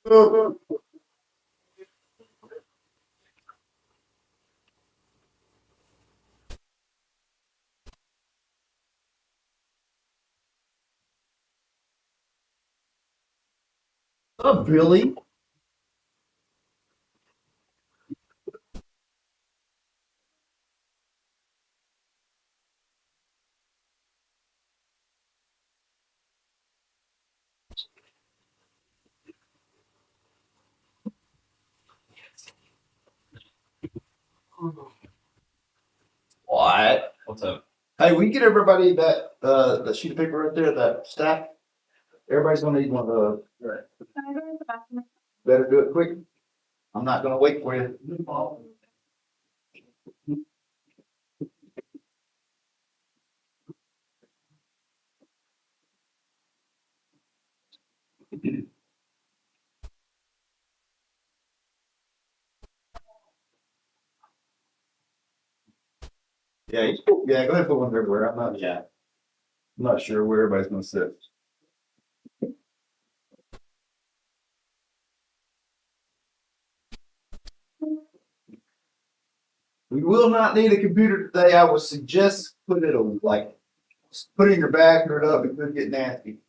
Oh, Billy. What? What's up? Hey, we get everybody that sheet of paper right there, that stack. Everybody's gonna need one of those. Better do it quick. I'm not gonna wait for you. Yeah, yeah. Go ahead and put one everywhere. I'm not sure where everybody's gonna sit. We will not need a computer today. I would suggest put it in your bag, put it up. It could get nasty.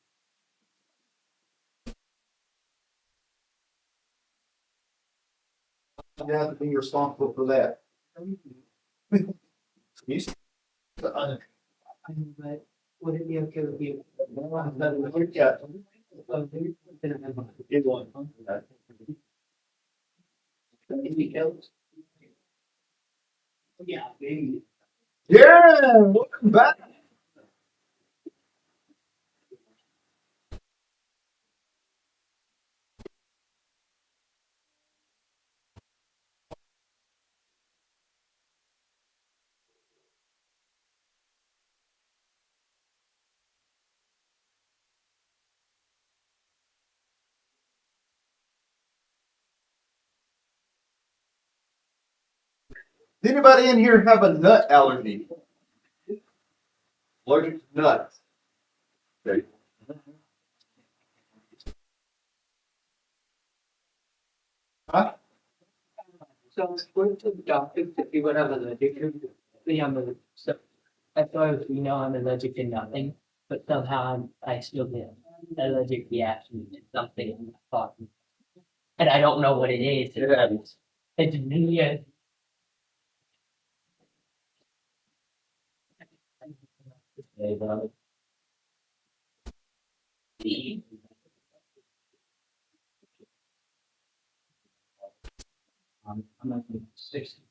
You have to be responsible for that. You But would it be okay with you? Yeah. Oh, Good one. anything else? Yeah, maybe. Yeah, welcome back. Does anybody in here have a nut allergy? Allergic to nuts? Okay. Huh? So going to the doctor if you would have allergic to the so I thought I'm allergic to nothing, but somehow I still get allergic reaction to something in my body. And I don't know what it is. Yeah. It's weird. I'm like 60.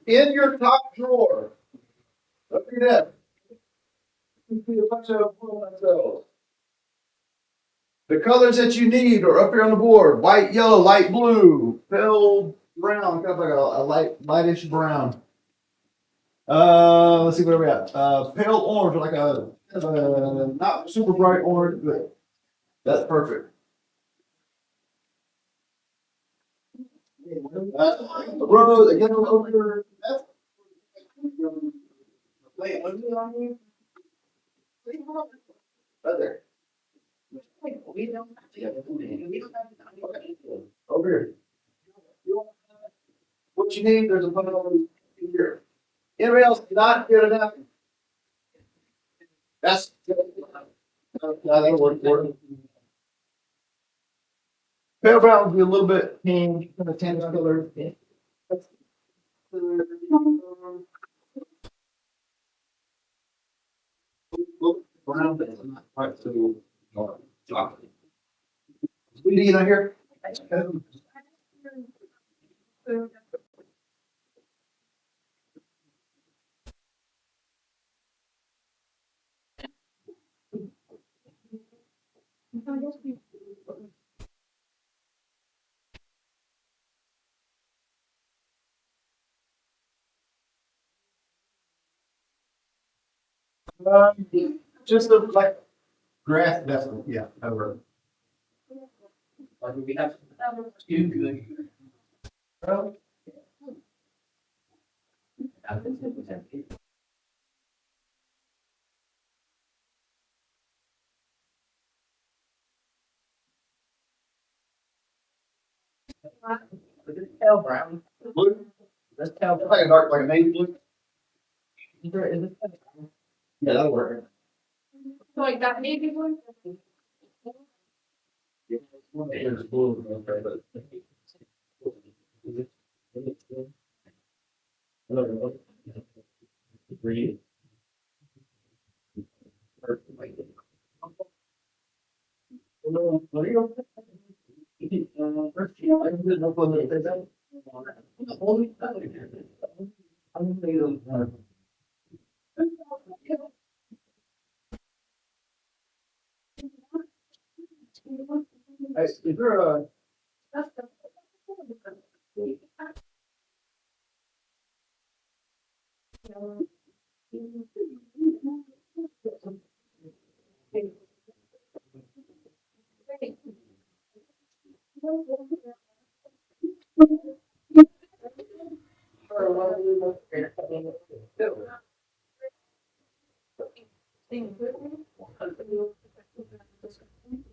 In your top drawer, up your desk, you see a bunch of cells. The colors that you need are up here on the board: white, yellow, light blue, pale brown, kind of like a lightish brown. Let's see where we at. Pale orange, like a not super bright orange, but that's perfect. Rose, again over your left. Wait, what is it on you? Right there. Over here. What you need, there's a button over here. Anybody else not get enough? That's. That'll work for it. Pale brown would be a little bit pink, kind of tan color. Brown, but it's not quite so dark. Chocolate. Sweetie, you not here? Just like grass, that's, yeah, over. Like we have two good. Pale brown. Blue, Let's tell. like a dark, like a navy blue. Is it? Yeah, that'll work. Like that navy blue? There's blue. Okay, but. Green. Is there a,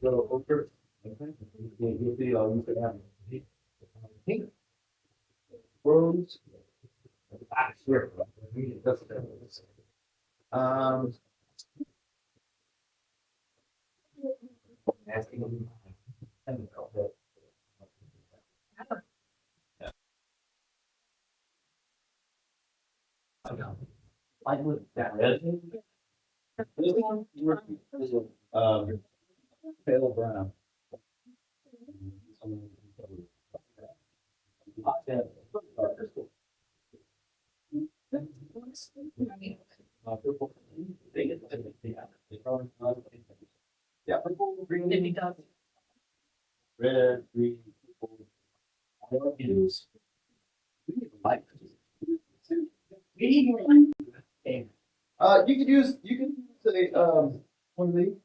Little over. You'll see, you could have. Rose. Ah, sure. Um. I would that red. This one is pale brown. Yeah. Maybe does. Red, green, purple. I don't use. Like. you can say, one of these.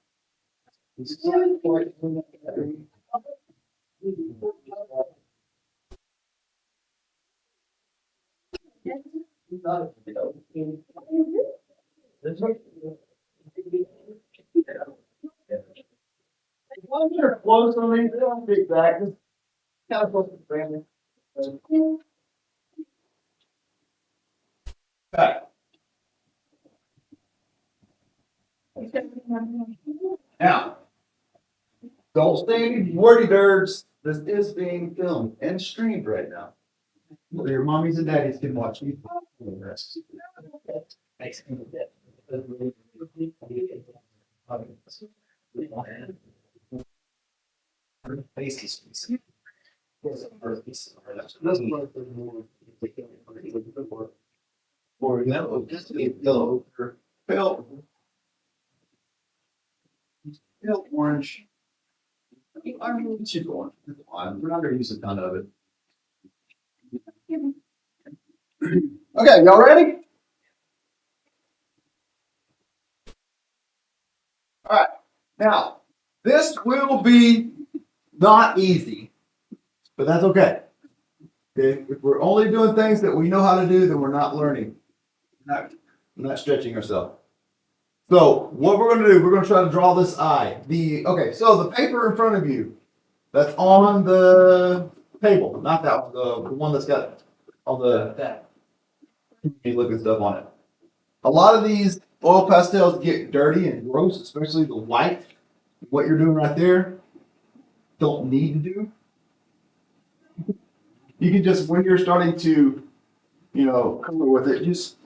Well, they're close, I mean, they don't be exact, just kind of close to family. Okay, now, don't say any wordy dirts, this is being filmed and streamed right now. So your mommies and daddies can watch you. Faces. Or no, just a yellow or pale. Pale orange. It should go orange. It's fine. We're not gonna use a ton of it. Okay, y'all ready? All right. Now, this will be not easy, but that's okay. Okay, if we're only doing things that we know how to do, then we're not learning. We're not stretching ourselves. So what we're gonna do, we're gonna try to draw this eye. Okay, so the paper in front of you, that's on the table, not that one, the one that's got all the looking stuff on it. A lot of these oil pastels get dirty and gross, especially the white. What you're doing right there, don't need to do. You can just, when you're starting to, color with it, just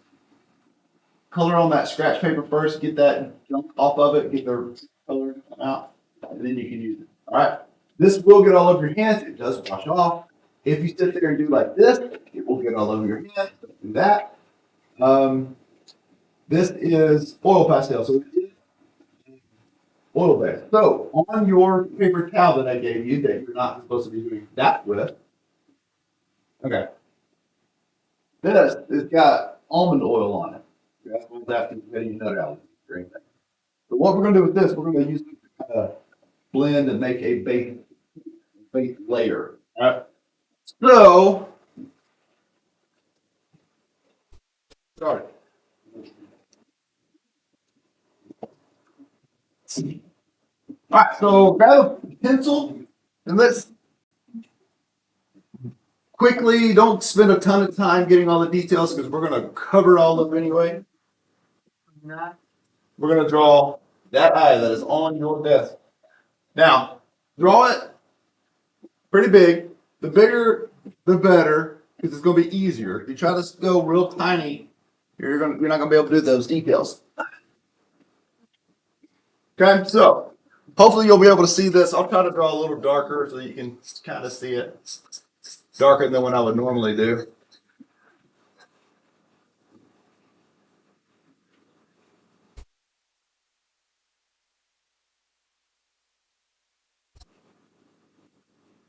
color on that scratch paper first, get that junk off of it, get the color out, and then you can use it. All right. This will get all over your hands. It does wash off. If you sit there and do like this, it will get all over your hands. Don't do that. This is oil pastel, so it is oil based. So on your paper towel that I gave you that you're not supposed to be doing that with, okay. This has got almond oil on it. That's what after getting your nut out. or anything. But what we're gonna do with this, we're gonna use it to kind of blend and make a base layer. Alright. So, start. Alright, so grab a pencil and let's quickly, don't spend a ton of time getting all the details because we're gonna cover all of them anyway. We're gonna draw that eye that is on your desk. Now, draw it pretty big. The bigger, the better, because it's gonna be easier. If you try to go real tiny, you're not gonna be able to do those details. Okay, so hopefully you'll be able to see this. I'll try to draw a little darker so you can kind of see it. Darker than what I would normally do.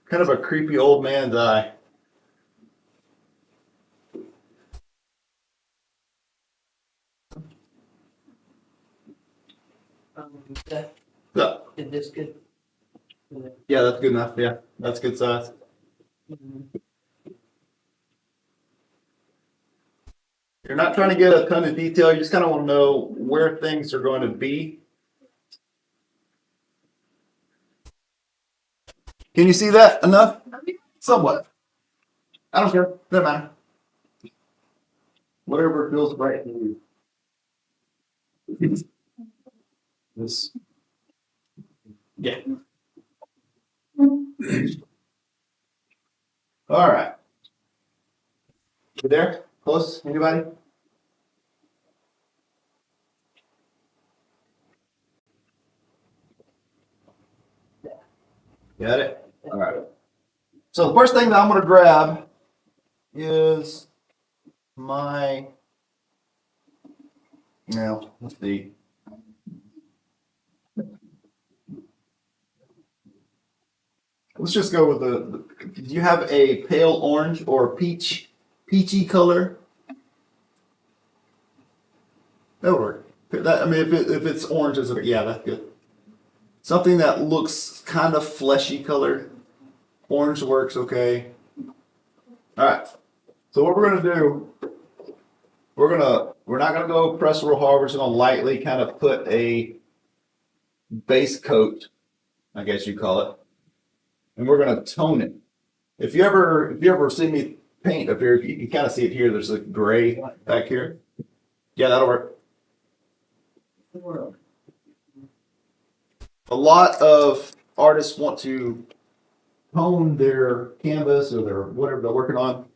Kind of a creepy old man's eye. That, Yeah, is this good? yeah, that's good enough. Yeah, that's good size. You're not trying to get a ton of detail. You just kind of want to know where things are going to be. Can you see that enough? Somewhat. I don't care. Doesn't matter. Whatever feels right to you. This. Yeah. All right. You there? Close? Anybody? Got it? All right. So the first thing that I'm going to grab is my. Now, let's see. Let's just go with do you have a pale orange or peachy color? That would work. I mean, if it's orange, yeah, that's good. Something that looks kind of fleshy colored. Orange works okay. All right. So what we're gonna do, we're not gonna go press real hard. We're just gonna lightly kind of put a base coat, I guess you call it, and we're gonna tone it. If you ever see me paint up here, you can kind of see it here. There's a gray back here. Yeah, that'll work. A lot of artists want to tone their canvas or their whatever they're working on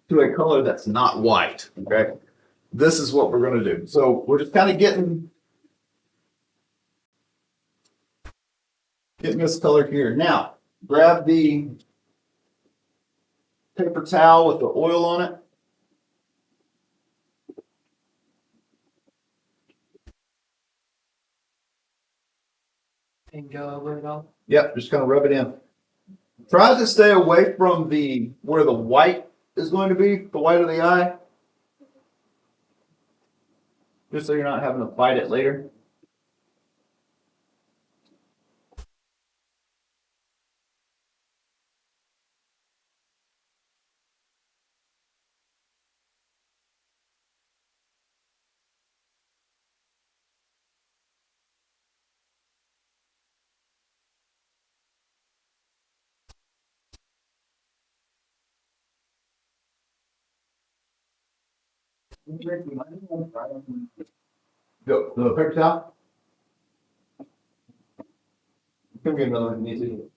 to a color that's not white. Okay, this is what we're going to do. So we're just kind of getting this color here. Now, grab the paper towel with the oil on it. And go over it all. Yep, just kind of rub it in. Try to stay away from where the white is going to be, the white of the eye. Just so you're not having to fight it later. The paper towel? Give me another one. Need to.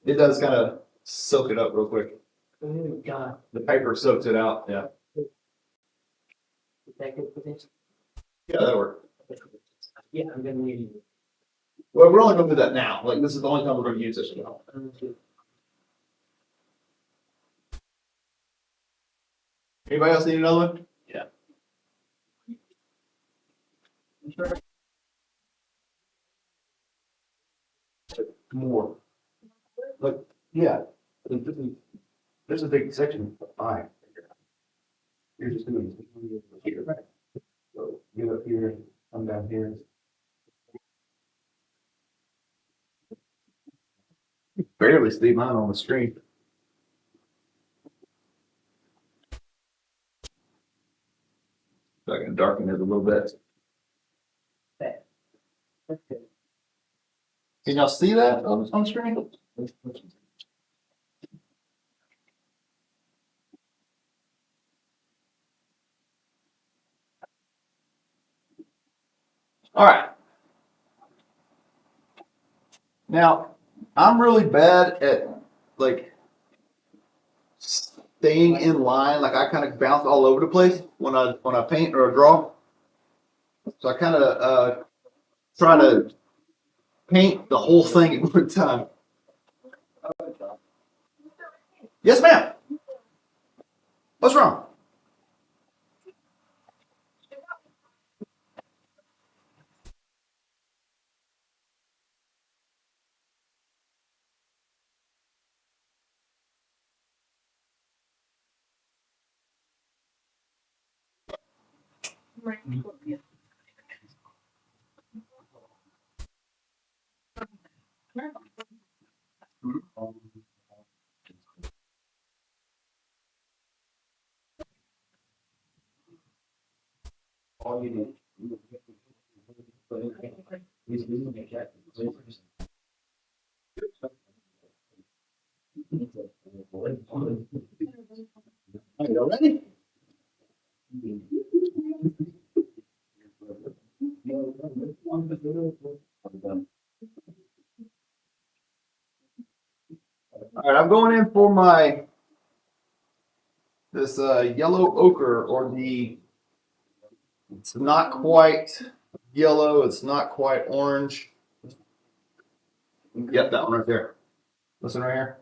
It does kind of soak it up real quick. Oh, God. The paper soaks it out. Yeah. Is that good for this? Yeah, that'll work. Yeah, I'm gonna need it. Well, we're only going to do that now. Like, this is the only time we're going to use this. Anybody else need another one? Yeah. More. Look, yeah. There's a big section of eye. You're just gonna here, right? So get up here, come down here. Barely see mine on the screen. So I can darken it a little bit. That's good. Can y'all see that on the screen? All right. Now, I'm really bad at like staying in line. Like I kind of bounce all over the place when I paint or draw. So I kind of try to paint the whole thing at one time. Yes, ma'am. What's wrong? All you need. Are you ready? All right, I'm going in for my this yellow ochre or the. It's not quite yellow. It's not quite orange. Yep, that one right there. This one right here.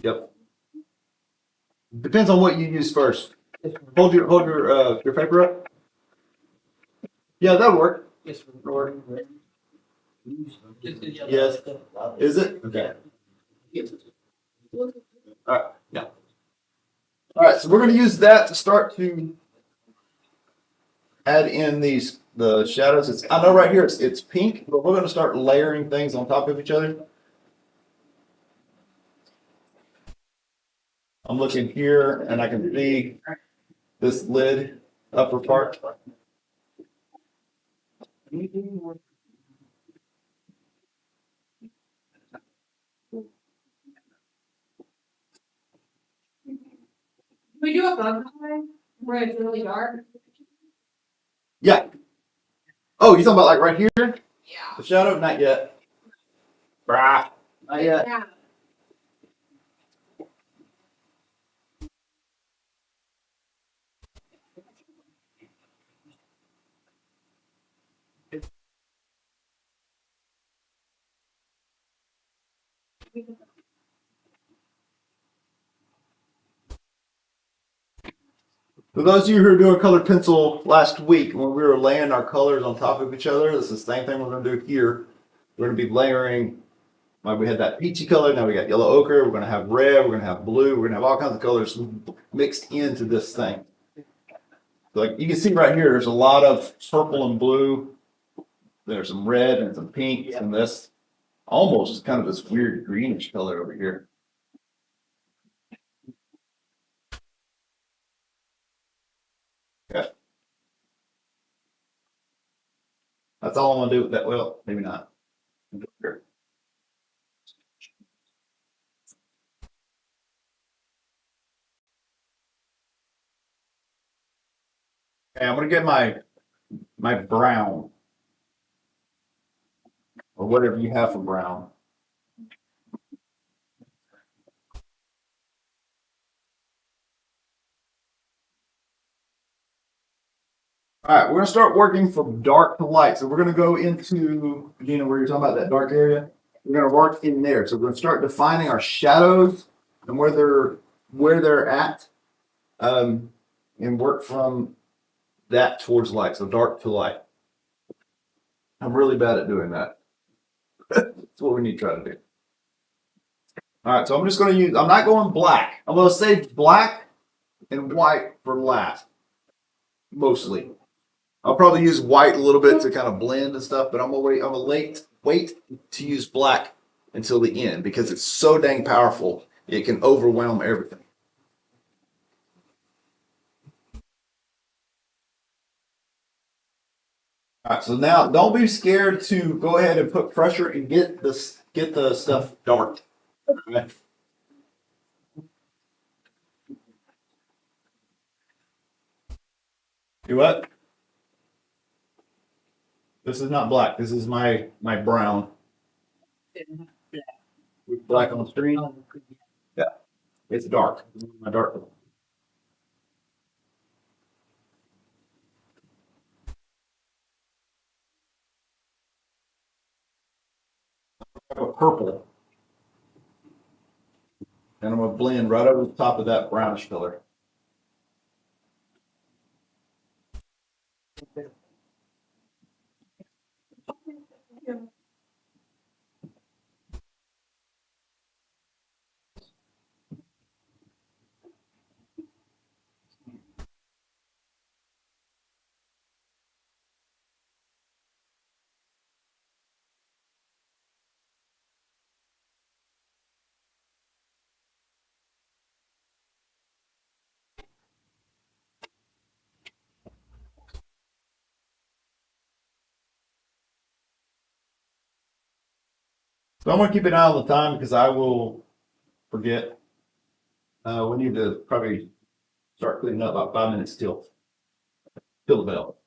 Yep. Depends on what you use first. Hold your paper up. Yeah, that'll work. Yes. Lord. Just the yellow. Yes. Is it? Okay. All right. Yeah. All right. So we're going to use that to start to add in the shadows. I know right here it's pink, but we're going to start layering things on top of each other. I'm looking here and I can see this lid upper part. We do a bug time where it's really dark. Yeah. Oh, you talking about like right here? Yeah. The shadow? Not yet. Brah. Not yet. Yeah. For those of you who were doing colored pencil last week, when we were laying our colors on top of each other, this is the same thing we're going to do here. We're going to be layering, like we had that peachy color, now we got yellow ochre, we're going to have red, we're going to have blue, we're going to have all kinds of colors mixed into this thing. So like you can see right here, there's a lot of purple and blue. There's some red and some pink and this almost kind of this weird greenish color over here. Yeah. That's all I'm going to do with that. Well, maybe not. Here. Okay, I'm going to get my brown or whatever you have for brown. All right, we're gonna start working from dark to light. So we're gonna go into, where you're talking about that dark area. We're gonna work in there. So we're gonna start defining our shadows and where they're at, and work from that towards light. So dark to light. I'm really bad at doing that. That's what we need to try to do. All right, so I'm just going to use, I'm not going black. I'm going to save black and white for last, mostly. I'll probably use white a little bit to kind of blend and stuff, but I'm gonna wait to use black until the end because it's so dang powerful. It can overwhelm everything. All right, so now don't be scared to go ahead and put pressure and get the stuff dark. Okay. Do what? This is not black. This is my brown with black on the screen. Yeah, it's dark. My dark. I have a purple, and I'm gonna blend right over the top of that brownish color. So I'm gonna keep an eye on the time because I will forget. We need to probably start cleaning up about 5 minutes still. Till the bell.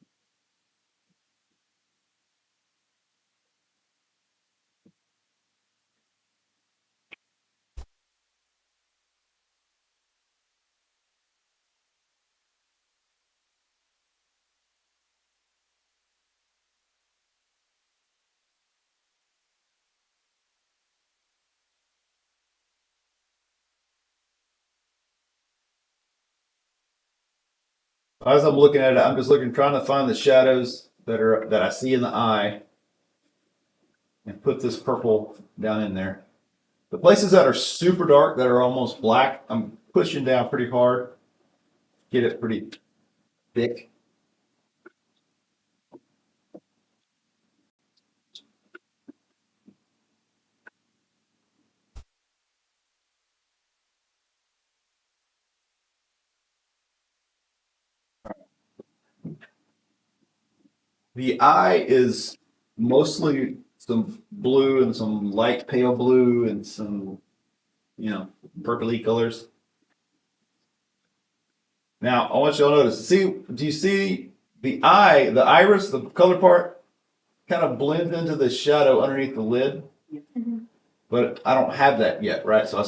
As I'm looking at it, I'm just trying to find the shadows that I see in the eye, and put this purple down in there. The places that are super dark, that are almost black, I'm pushing down pretty hard, get it pretty thick. The eye is mostly some blue and some light pale blue and some, purpley colors. Now, I want y'all to notice. Do you see the eye, the iris, the color part, kind of blends into the shadow underneath the lid? But I don't have that yet, right? So I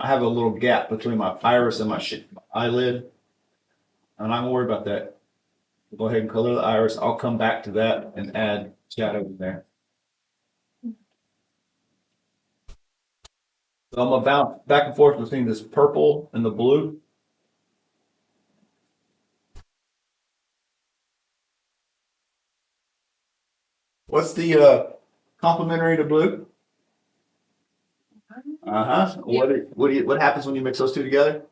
have a little gap between my iris and my eyelid. I'm not gonna worry about that. Go ahead and color the iris. I'll come back to that and add shadow in there. So I'm gonna bounce back and forth between this purple and the blue. What's the complementary to blue? Uh-huh. What happens when you mix those two together?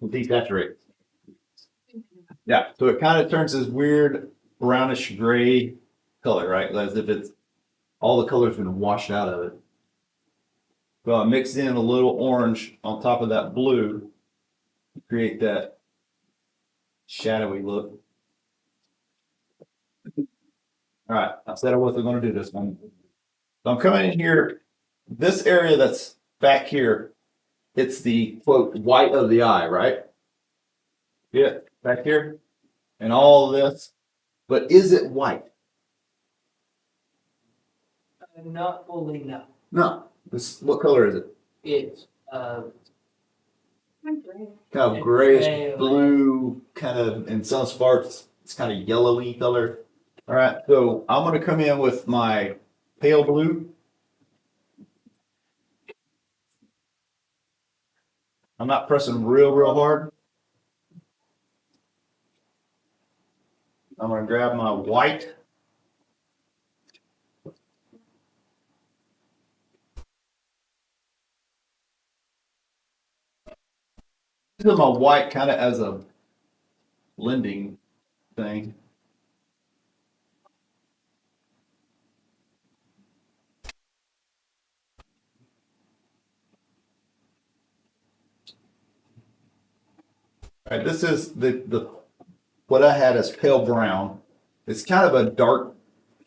Desaturate. Yeah. So it kind of turns this weird brownish gray color, right? As if it's all the color's been washed out of it. So I mix in a little orange on top of that blue to create that shadowy look. All right, I said I wasn't going to do this one. So I'm coming in here. This area that's back here, it's the quote white of the eye, right? Yeah, back here, and all of this. But is it white? Not fully, no. No. What color is it? It's, Kind of grayish blue, kind of in some spots, it's kind of yellowy color. All right, so I'm going to come in with my pale blue. I'm not pressing real hard. I'm gonna grab my white. Using my white kind of as a blending thing. All right, this is the what I had as pale brown. It's kind of a dark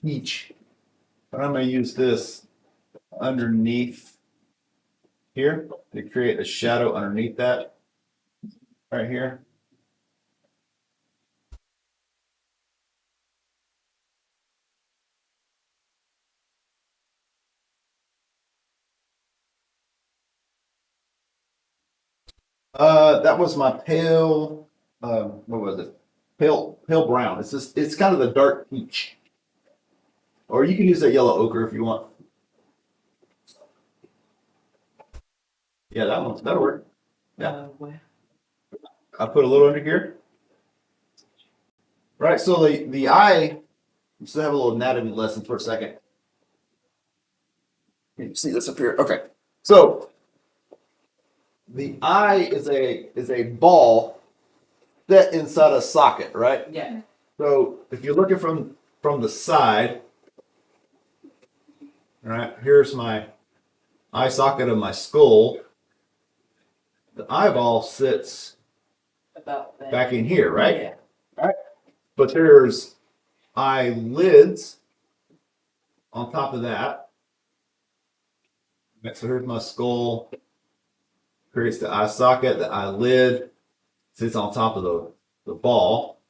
peach, but I'm gonna use this underneath here to create a shadow underneath that right here. That was my pale. What was it? Pale brown. It's just it's kind of the dark peach, or you can use that yellow ochre if you want. Yeah, that'll work. Yeah. Where? I put a little under here. Right. So the eye. Let's have a little anatomy lesson for a second. Can you see this up here? Okay. So the eye is a ball set inside a socket, right? Yeah. So if you're looking from the side, all right, here's my eye socket of my skull. The eyeball sits About that. back in here, right? Yeah. All right. But there's eyelids on top of that. So here's my skull. Creates the eye socket, the eyelid sits on top of the ball.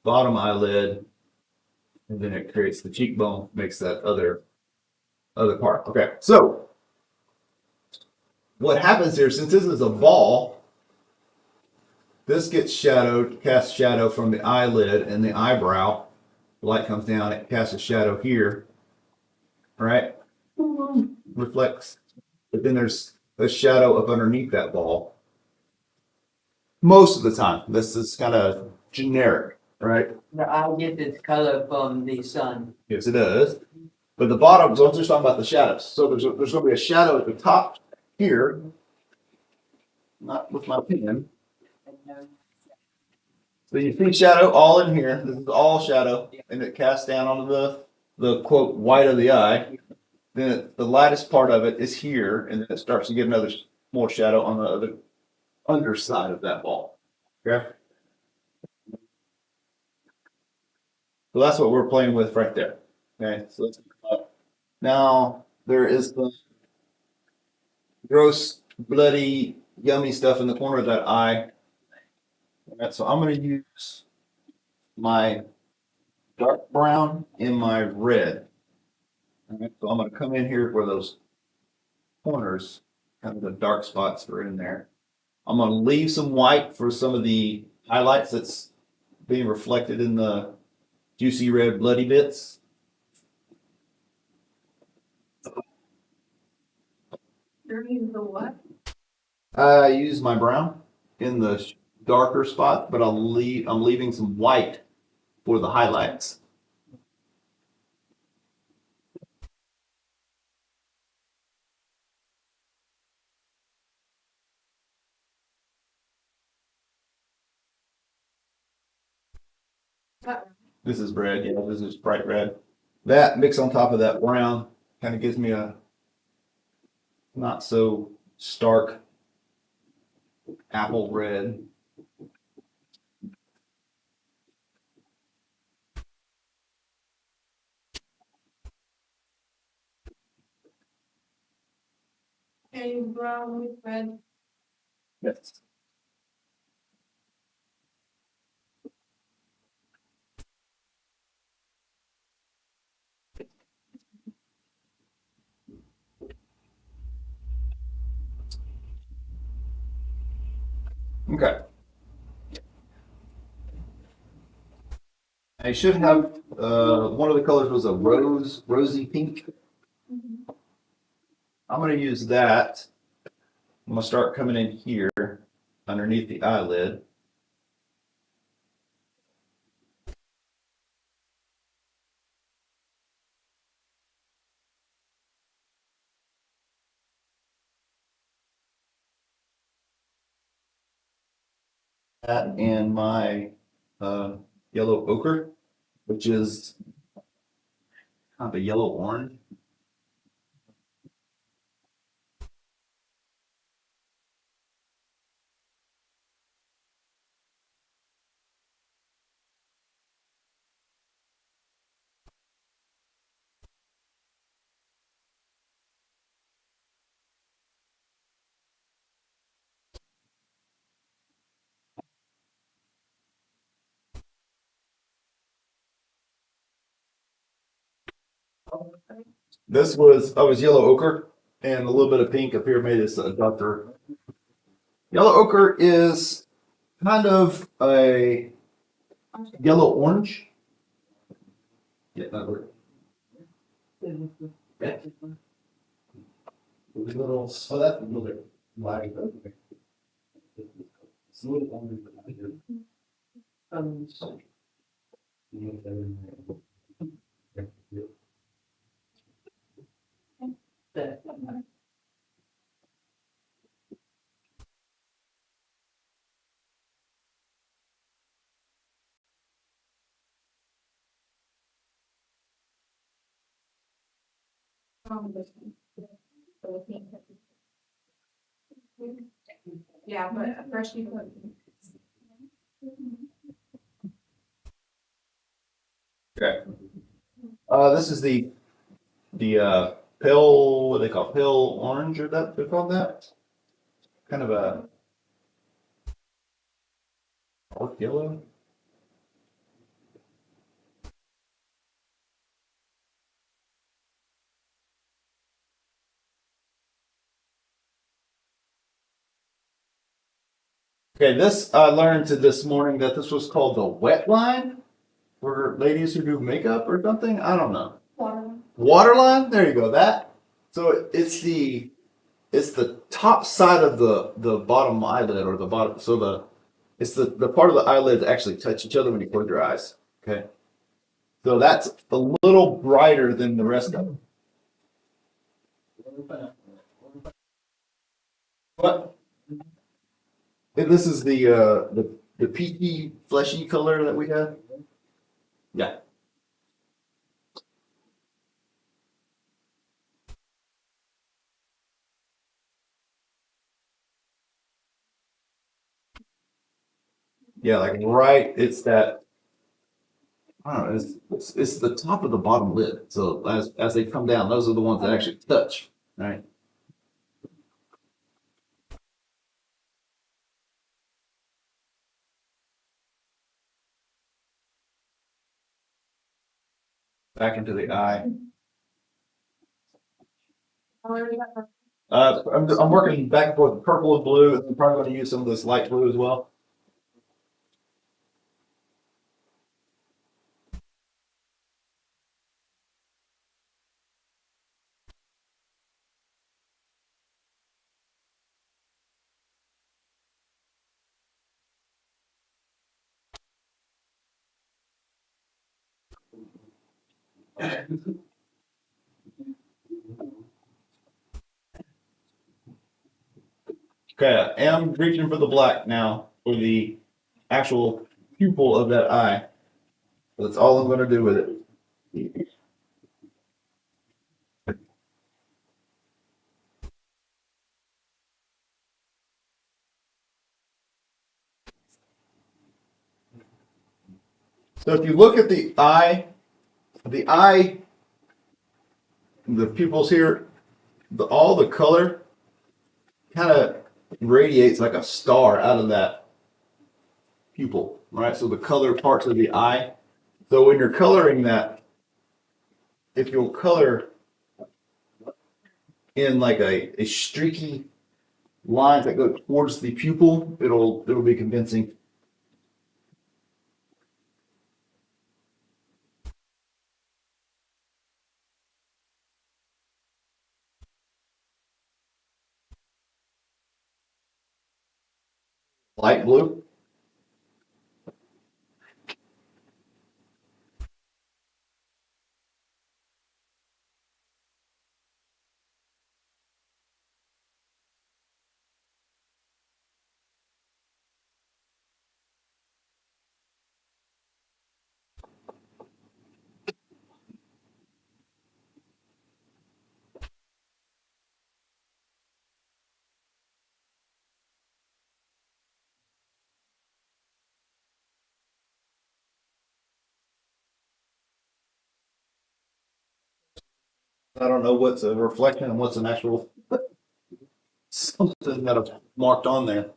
Bottom eyelid, and then it creates the cheekbone, makes that other part. Okay, so what happens here, since this is a ball, this gets shadowed, casts shadow from the eyelid and the eyebrow. The light comes down, it casts a shadow here, right? Reflects, but then there's a shadow up underneath that ball. Most of the time, this is kind of generic, right? The eye gets its color from the sun. Yes, it does. But the bottom, so I'm just talking about the shadows. So there's going to be a shadow at the top here, not with my pen. So you see shadow all in here. This is all shadow, and it casts down onto the quote white of the eye. Then the lightest part of it is here, and then it starts to get another more shadow on the other underside of that ball. Okay. So that's what we're playing with right there. Okay. So now there is the gross, bloody, yummy stuff in the corner of that eye. All right, so I'm going to use my dark brown and my red. All right, so I'm going to come in here where those corners, kind of the dark spots are in there. I'm going to leave some white for some of the highlights that's being reflected in the juicy red bloody bits. Dirty the what? I use my brown in the darker spot, but I'm leaving some white for the highlights. This is red, yeah, this is bright red. That mixed on top of that brown kind of gives me a not so stark apple red. And brown with red. Yes. Okay. I should have one of the colors was a rosy pink. I'm going to use that I'm gonna start coming in here underneath the eyelid. That and my yellow ochre, which is kind of a yellow orange. This was yellow ochre and a little bit of pink up here made this a darker. Yellow ochre is kind of a yellow orange. Yeah, that works. Little, oh, that's a little bit light. It's a little longer than I do. Yeah, but first you put. Okay. This is the pale, what do they call it? Pale orange, or that they call that? Kind of a dark yellow. Okay, this I learned this morning that this was called the wet line for ladies who do makeup or something. I don't know. Waterline? There you go. That. So it's the top side of the bottom eyelid or the bottom. So it's the part of the eyelid that actually touch each other when you close your eyes. Okay. So that's a little brighter than the rest of them. But this is the peaky fleshy color that we have. Yeah. Yeah, like right. It's that. I don't know. It's the top of the bottom lid. So as they come down, those are the ones that actually touch. Right. Back into the eye. I'm working back and forth with purple and blue, and I'm probably going to use some of this light blue as well. Okay, I am reaching for the black now for the actual pupil of that eye. That's all I'm going to do with it. So if you look at the eye, the pupils here, all the color kind of radiates like a star out of that pupil, right? So the color parts of the eye. So when you're coloring that, if you'll color in like a streaky lines that go towards the pupil, it'll be convincing. Light blue. I don't know what's a reflection and what's an actual something that I've marked on there.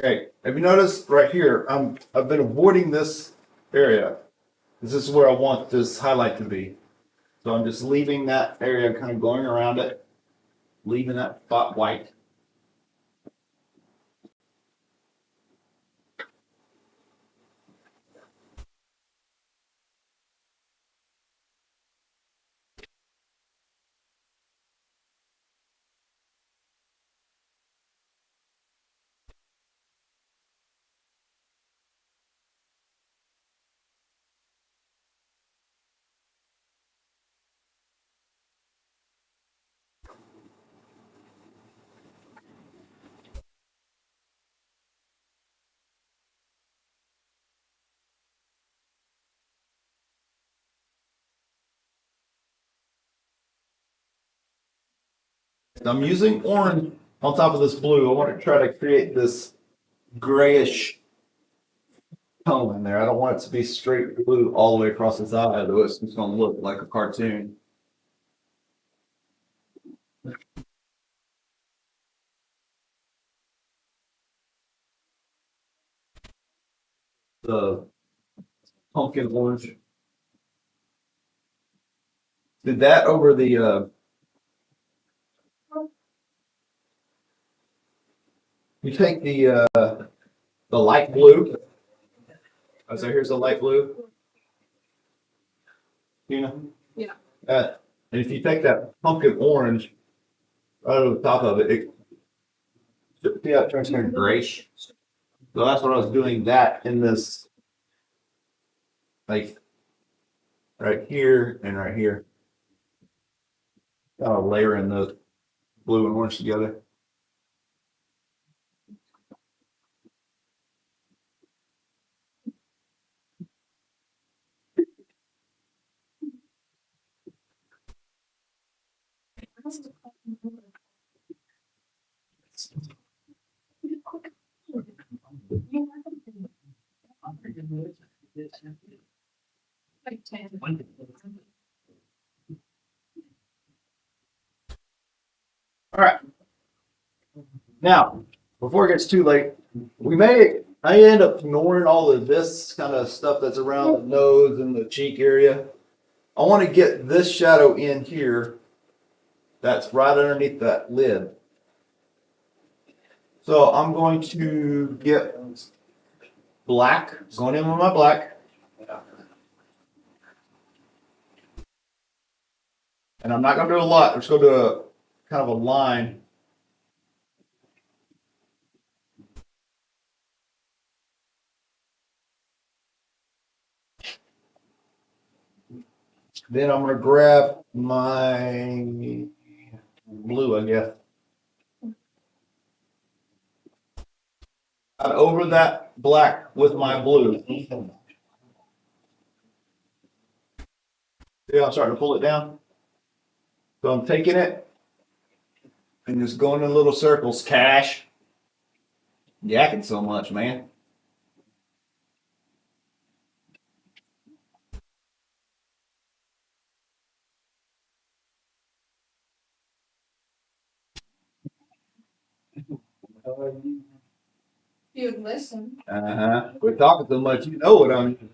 Okay, have you noticed right here? I've been avoiding this area. This is where I want this highlight to be. So I'm just leaving that area, kind of going around it, leaving that spot white. I'm using orange on top of this blue. I want to try to create this grayish tone in there. I don't want it to be straight blue all the way across his eye, otherwise it's going to look like a cartoon. The pumpkin orange. Did that over you take the light blue. Oh, so here's the light blue. You know? Yeah. And if you take that pumpkin orange right over the top of it, see how it turns kind of grayish? So that's what I was doing that in this, like right here and right here. Layering the blue and orange together. Like 10. All right. Now, before it gets too late, I end up ignoring all of this kind of stuff that's around the nose and the cheek area. I want to get this shadow in here that's right underneath that lid. So I'm going to get black, going in with my black. And I'm not going to do a lot. I'm just going to do a kind of a line. Then I'm gonna grab my blue, I guess. Over that black with my blue. Yeah, I'm starting to pull it down. So I'm taking it and just going in little circles. Cash. Yakking so much, man. You would listen. Uh-huh. We're talking so much, you know what I mean.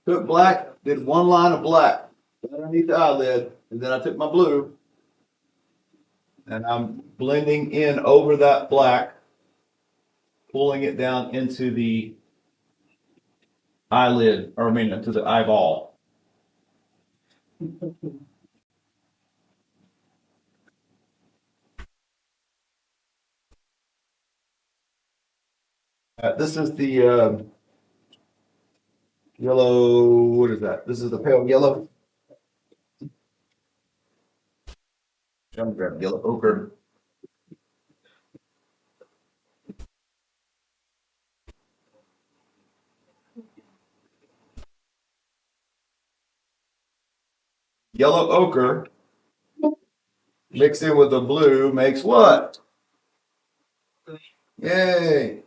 Took black, did one line of black underneath the eyelid, and then I took my blue, and I'm blending in over that black, pulling it down into the eyelid, or I mean, into the eyeball. This is the yellow, what is that? This is the pale yellow. I'm gonna grab yellow ochre. Yellow ochre mixed in with the blue makes what? Yay!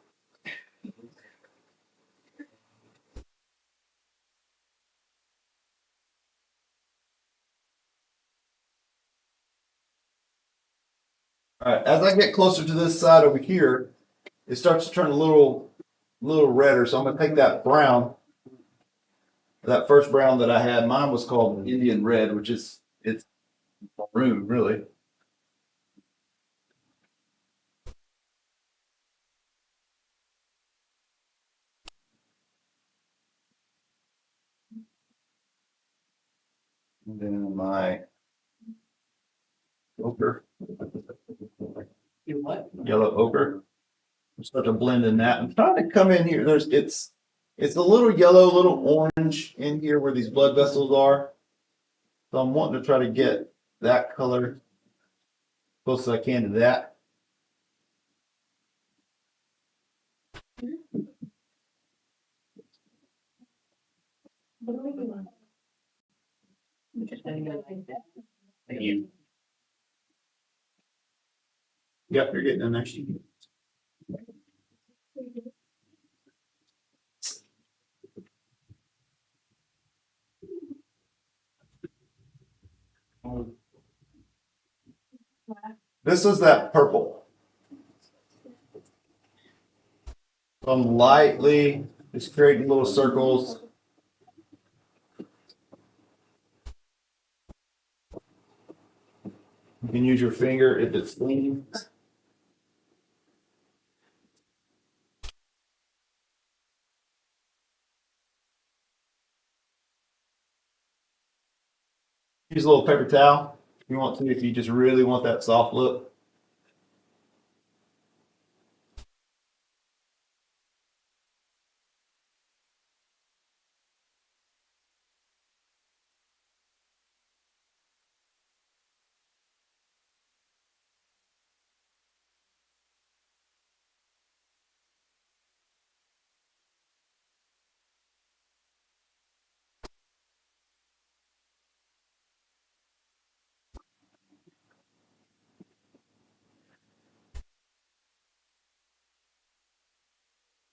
All right, as I get closer to this side over here, it starts to turn a little redder. So I'm gonna take that brown, that first brown that I had. Mine was called Indian red, which is it's maroon, really. And then my ochre, You what? yellow ochre. Start to blend in that. I'm trying to come in here. It's a little yellow, a little orange in here where these blood vessels are. So I'm wanting to try to get that color close as I can to that. What do we do? Just letting you know like that. Thank you. Yep, you're getting in there. This is that purple. So I'm lightly just creating little circles. You can use your finger if it's clean. Use a little paper towel if you want to, if you just really want that soft look.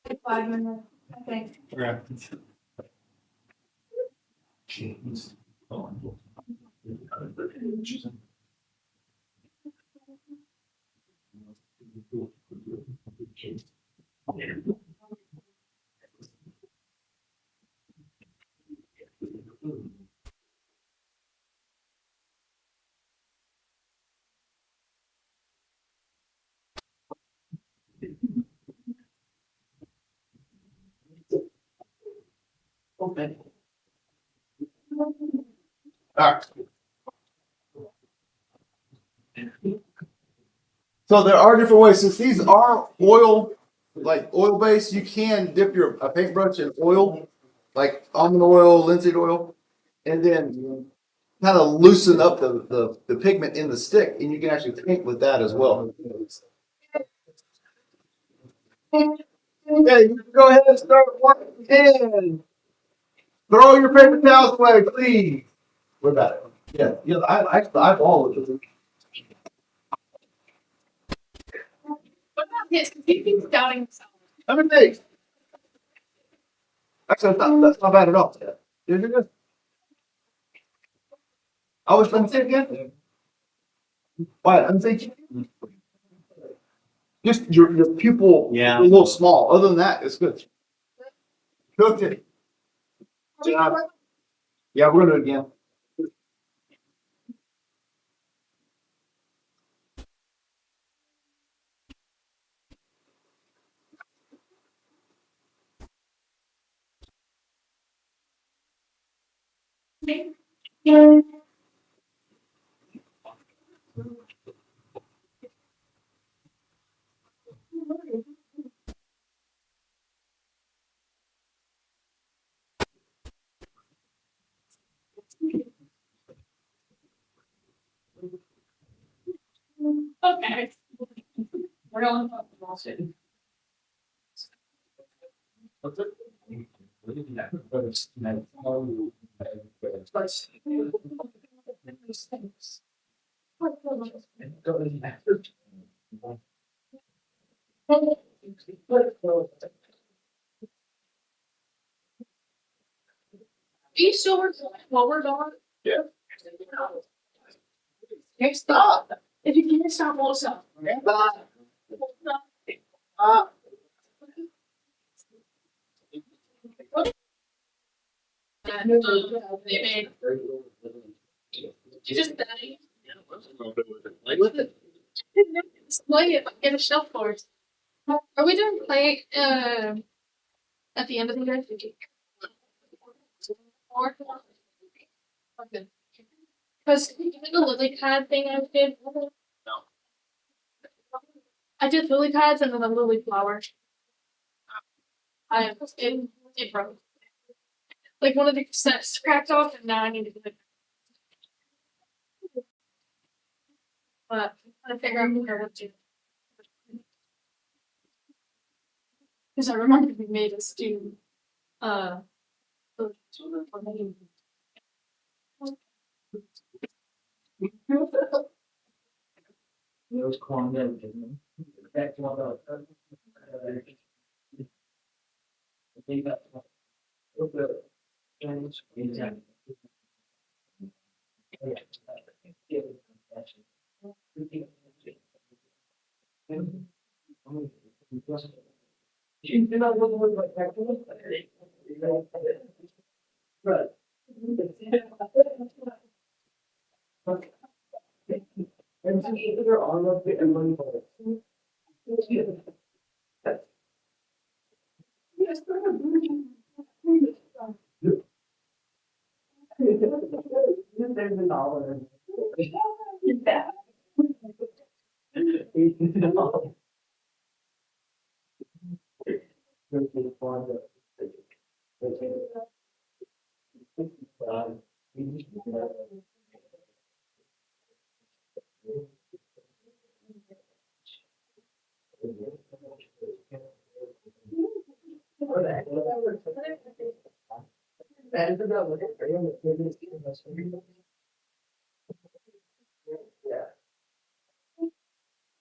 Like 5 minutes, I think. Okay. Jeez. Oh. Okay. All right. So there are different ways. Since these are oil, like oil based, you can dip a paintbrush in oil, like almond oil, linseed oil, and then kind of loosen up the pigment in the stick, and you can actually paint with that as well. Okay, you can go ahead and start working. Throw your paper towels away, please. What about it? Yeah, yeah, I all of it. What about his? Because he keeps doubting himself. How many days? Actually, that's not bad at all. Yeah, you're good. I was trying to say it again. Why? I'm thinking. Just your pupil Yeah. a little small. Other than that, it's good. Cooked it. Job. Yeah, we're gonna do it again. Okay. We're going to bullshit. Do you still work while we're gone? Yeah. Okay, stop. If you can't stop, we'll stop. They made. You just dying. Play it. Get a shelf for us. Are we doing play at the end of the year? Or okay. Because the lily pad thing I did. I did lily pads and then a lily flower. It broke. Like one of the sets cracked off, and now I need to do it. But I figure out what to do. Because I remember we made us do the Those corn that's one of I think that's exactly. You do not look like that. Right. And so either on of it and one for it. Yes, there's a dollar. Yeah. $18. Yeah.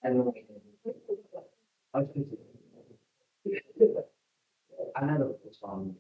I don't I know this song.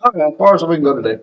Okay, as far as we can go today.